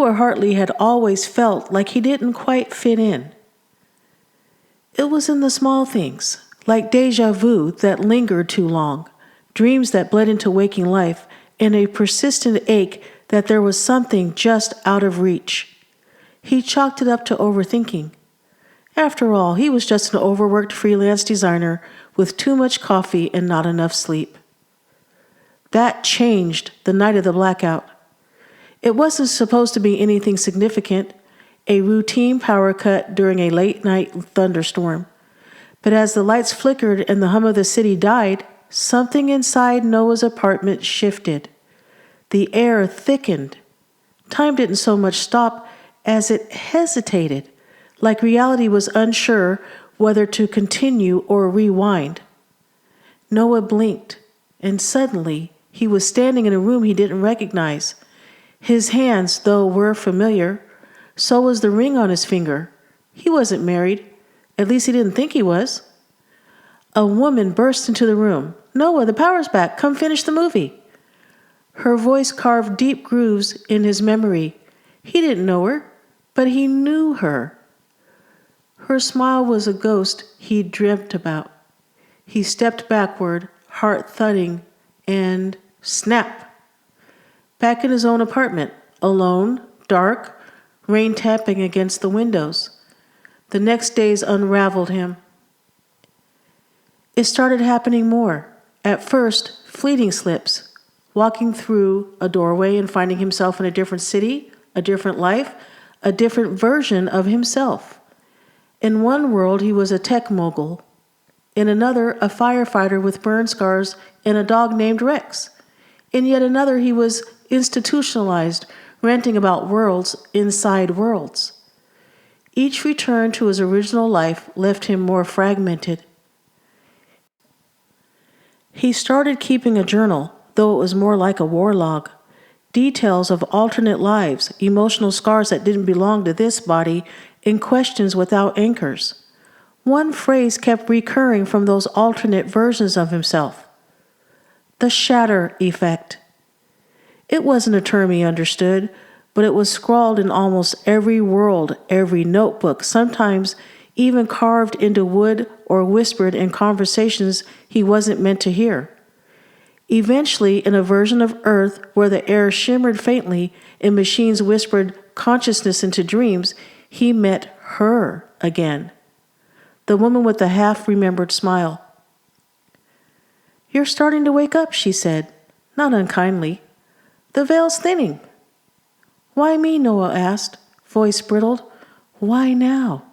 Noah Hartley had always felt like he didn't quite fit in. It was in the small things, like deja vu that lingered too long, dreams that bled into waking life, and a persistent ache that there was something just out of reach. He chalked it up to overthinking. After all, he was just an overworked freelance designer with too much coffee and not enough sleep. That changed the night of the blackout. It wasn't supposed to be anything significant, a routine power cut during a late-night thunderstorm. But as the lights flickered and the hum of the city died, something inside Noah's apartment shifted. The air thickened. Time didn't so much stop as it hesitated, like reality was unsure whether to continue or rewind. Noah blinked, and suddenly he was standing in a room he didn't recognize. His hands, though, were familiar. So was the ring on his finger. He wasn't married. At least he didn't think he was. A woman burst into the room. "Noah, the power's back. Come finish the movie." Her voice carved deep grooves in his memory. He didn't know her, but he knew her. Her smile was a ghost he'd dreamt about. He stepped backward, heart thudding, and snap! Back in his own apartment, alone, dark, rain tapping against the windows. The next days unraveled him. It started happening more. At first, fleeting slips, walking through a doorway and finding himself in a different city, a different life, a different version of himself. In one world, he was a tech mogul. In another, a firefighter with burn scars and a dog named Rex. In yet another, he was institutionalized, ranting about worlds inside worlds. Each return to his original life left him more fragmented. He started keeping a journal, though it was more like a war log. Details of alternate lives, emotional scars that didn't belong to this body, and questions without anchors. One phrase kept recurring from those alternate versions of himself. The Shatter effect. It wasn't a term he understood, but it was scrawled in almost every world, every notebook, sometimes even carved into wood or whispered in conversations he wasn't meant to hear. Eventually, in a version of Earth where the air shimmered faintly and machines whispered consciousness into dreams, he met her again. The woman with the half-remembered smile. "You're starting to wake up," she said, not unkindly. "The veil's thinning." "Why me?" Noah asked, voice brittled. "Why now?"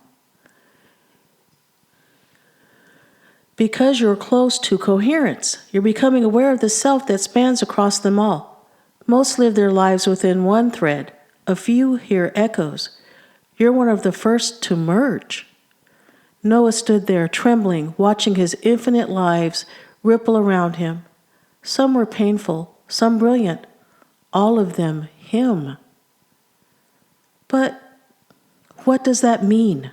"Because you're close to coherence. You're becoming aware of the self that spans across them all. Most live their lives within one thread. A few hear echoes. You're one of the first to merge." Noah stood there, trembling, watching his infinite lives ripple around him. Some were painful, some brilliant. All of them him. "But what does that mean?"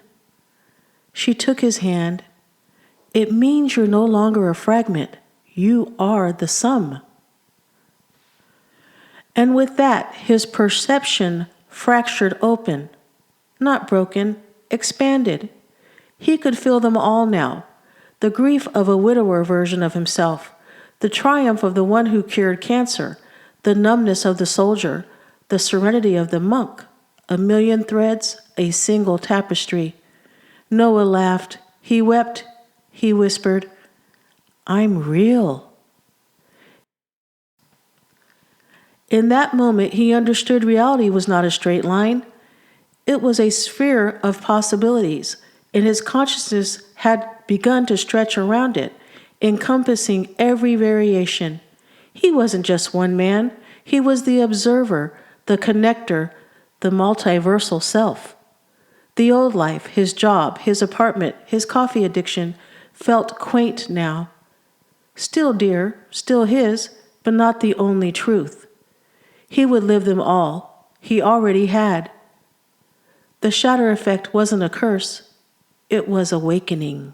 She took his hand. "It means you're no longer a fragment. You are the sum." And with that, his perception fractured open. Not broken, expanded. He could feel them all now. The grief of a widower version of himself. The triumph of the one who cured cancer. The numbness of the soldier. The serenity of the monk. A million threads, a single tapestry. Noah laughed. He wept. He whispered, "I'm real." In that moment, he understood reality was not a straight line. It was a sphere of possibilities, and his consciousness had begun to stretch around it, encompassing every variation. He wasn't just one man. He was the observer, the connector, the multiversal self. The old life, his job, his apartment, his coffee addiction, felt quaint now. Still dear, still his, but not the only truth. He would live them all. He already had. The Shatter effect wasn't a curse. It was awakening.